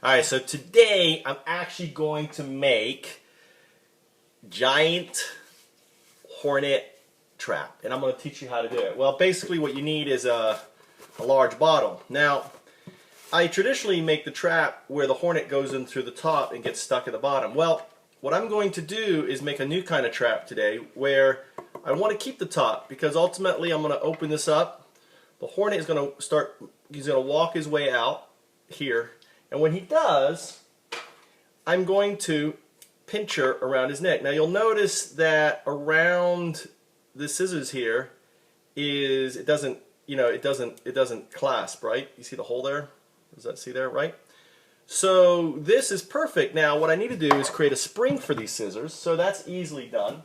Alright, so today I'm actually going to make giant hornet trap, and I'm going to teach you how to do it. Well, basically what you need is a large bottle. Now, I traditionally make the trap where the hornet goes in through the top and gets stuck at the bottom. Well, what I'm going to do is make a new kind of trap today where I want to keep the top, because ultimately I'm going to open this up. The hornet is going to start, he's going to walk his way out here, and when he does, I'm going to pinch her around his neck. Now you'll notice that around the scissors here is, it doesn't clasp, right? You see the hole there? Does that see there, right? So this is perfect. Now what I need to do is create a spring for these scissors, so that's easily done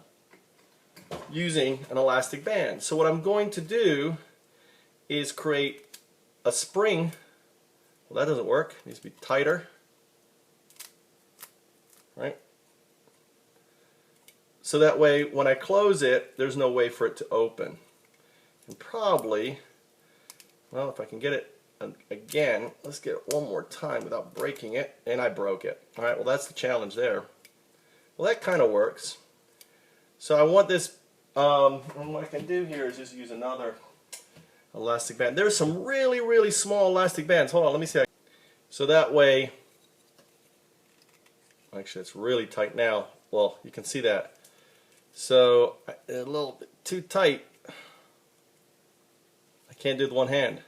using an elastic band. So what I'm going to do is create a spring. Well, that doesn't work. It needs to be tighter, right? So that way when I close it, there's no way for it to open. And probably, well, if I can get it again, let's get it one more time without breaking it, and I broke it. Alright, well that's the challenge there. Well, that kind of works. So I want this, and what I can do here is just use another elastic band. There's some really small elastic bands. Hold on, let me see. So that way, actually it's really tight now. Well, you can see that. So a little bit too tight. I can't do it with one hand.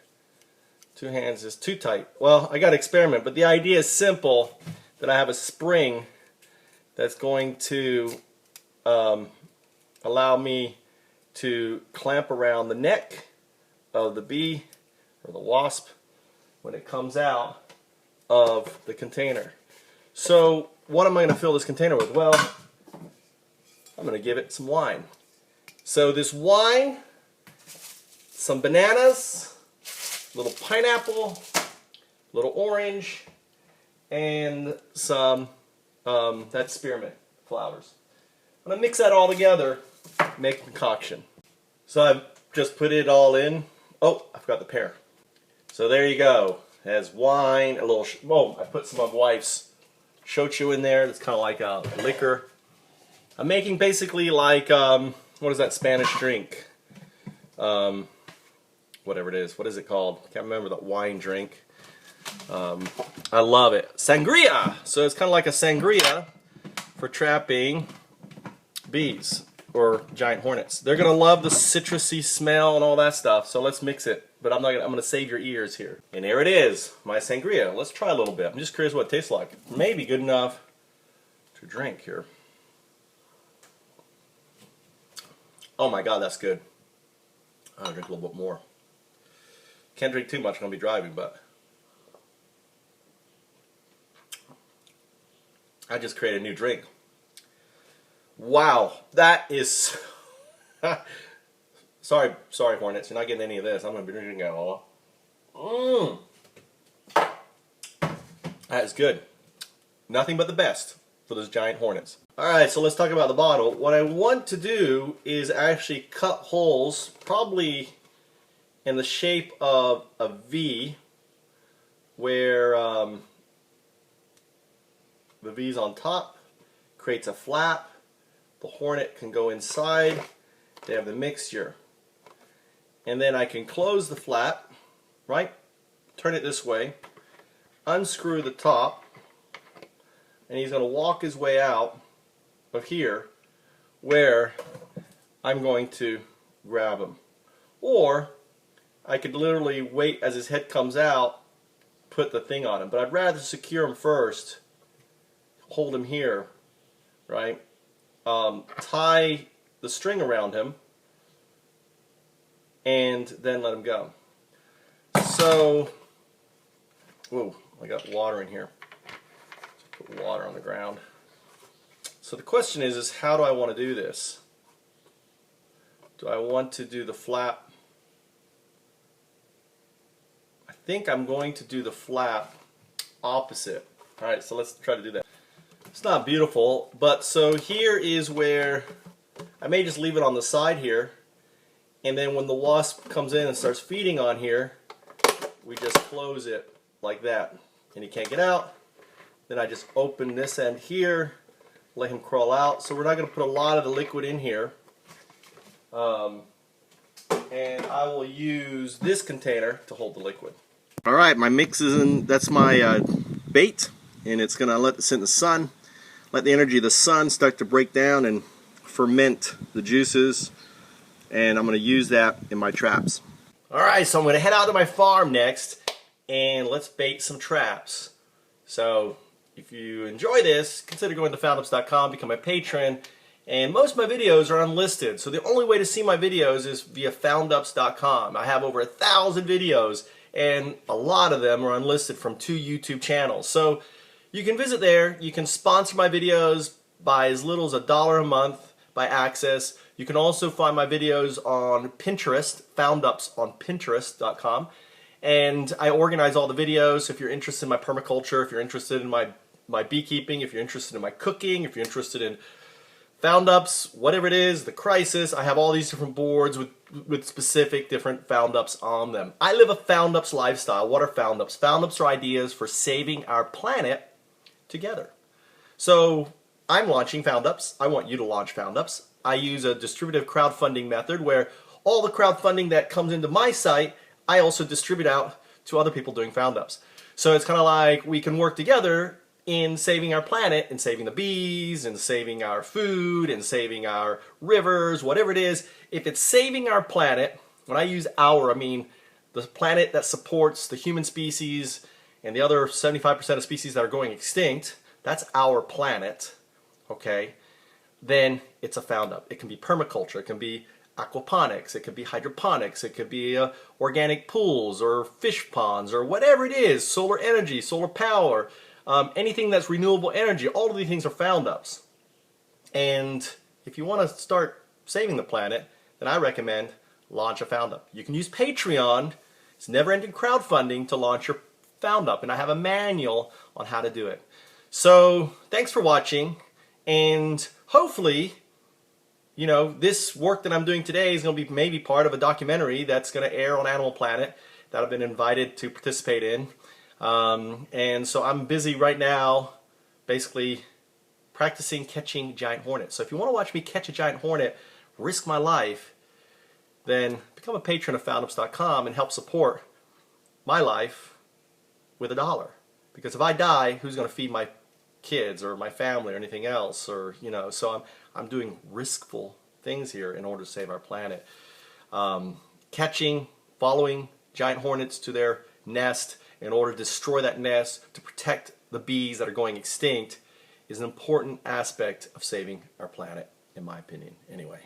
Two hands is too tight. Well, I got to experiment, but the idea is simple, that I have a spring that's going to allow me to clamp around the neck of the bee or the wasp when it comes out of the container. So what am I going to fill this container with? Well, I'm going to give it some wine. So this wine, some bananas, a little pineapple, a little orange, and some that's spearmint flowers. I'm going to mix that all together, make a concoction. So I've just put it all in. Oh, I forgot the pear. So there you go. It has wine, a little, oh, I put some of my wife's shochu in there. It's kind of like a liquor. I'm making basically like, what is that Spanish drink? Whatever it is. What is it called? I can't remember that wine drink. I love it. Sangria! So it's kind of like a sangria for trapping bees or giant hornets. They're going to love the citrusy smell and all that stuff, so let's mix it. But I'm going to save your ears here. And there it is, my sangria. Let's try a little bit. I'm just curious what it tastes like. Maybe good enough to drink here. Oh my god, that's good. I'll drink a little bit more. Can't drink too much, I'm going to be driving, but I just created a new drink. Wow, that is sorry hornets, you're not getting any of this. I'm going to be drinking it all. That is good. Nothing but the best for those giant hornets. Alright, so let's talk about the bottle. What I want to do is actually cut holes, probably in the shape of a V, where the V's on top, creates a flap. The hornet can go inside. They have the mixture. And then I can close the flap, right? Turn it this way, unscrew the top, and he's going to walk his way out of here where I'm going to grab him. Or I could literally wait as his head comes out, put the thing on him. But I'd rather secure him first, hold him here, right? Tie the string around him, and then let him go. So, whoa, I got water in here. Let's put water on the ground. So the question is how do I want to do this? Do I want to do the flap? I think I'm going to do the flap opposite. Alright, so let's try to do that. It's not beautiful, but so here is where I may just leave it on the side here, and then when the wasp comes in and starts feeding on here, we just close it like that, and he can't get out, Then I just open this end here, let him crawl out. So we're not going to put a lot of the liquid in here. And I will use this container to hold the liquid. Alright, my mix is in, that's my bait, and it's going to let it sit in the sun, let the energy of the sun start to break down and ferment the juices, and I'm going to use that in my traps. Alright, so I'm going to head out to my farm next, and let's bait some traps. So, if you enjoy this, consider going to foundups.com, become a patron, and most of my videos are unlisted, so the only way to see my videos is via foundups.com. I have over 1,000 videos, and a lot of them are unlisted from 2 YouTube channels. So you can visit there, you can sponsor my videos by as little as $1 a month by access. You can also find my videos on Pinterest, foundups on Pinterest.com. And I organize all the videos. So if you're interested in my permaculture, if you're interested in my beekeeping, if you're interested in my cooking, if you're interested in Foundups, whatever it is, the crisis, I have all these different boards with specific different Foundups on them. I live a Foundups lifestyle. What are Foundups? Foundups are ideas for saving our planet together. So I'm launching Foundups. I want you to launch Foundups. I use a distributive crowdfunding method where all the crowdfunding that comes into my site, I also distribute out to other people doing Foundups. So it's kind of like we can work together in saving our planet, and saving the bees, and saving our food, and saving our rivers, whatever it is. If it's saving our planet, when I use our, I mean the planet that supports the human species and the other 75% of species that are going extinct, that's our planet, okay? Then it's a Foundup. It can be permaculture, it can be aquaponics, it could be hydroponics, it could be organic pools or fish ponds or whatever it is, solar energy, solar power, anything that's renewable energy. All of these things are Foundups. And if you want to start saving the planet, then I recommend launch a Foundup. You can use Patreon, it's never-ending crowdfunding, to launch your Foundup, and I have a manual on how to do it. So thanks for watching, and hopefully, you know, this work that I'm doing today is going to be maybe part of a documentary that's going to air on Animal Planet that I've been invited to participate in. And so I'm busy right now basically practicing catching giant hornets. So if you want to watch me catch a giant hornet, risk my life, then become a patron of foundups.com and help support my life with $1. Because if I die, who's going to feed my kids or my family or anything else? Or, you know, so I'm doing riskful things here in order to save our planet. Catching, following giant hornets to their nest in order to destroy that nest, to protect the bees that are going extinct, is an important aspect of saving our planet, in my opinion, anyway.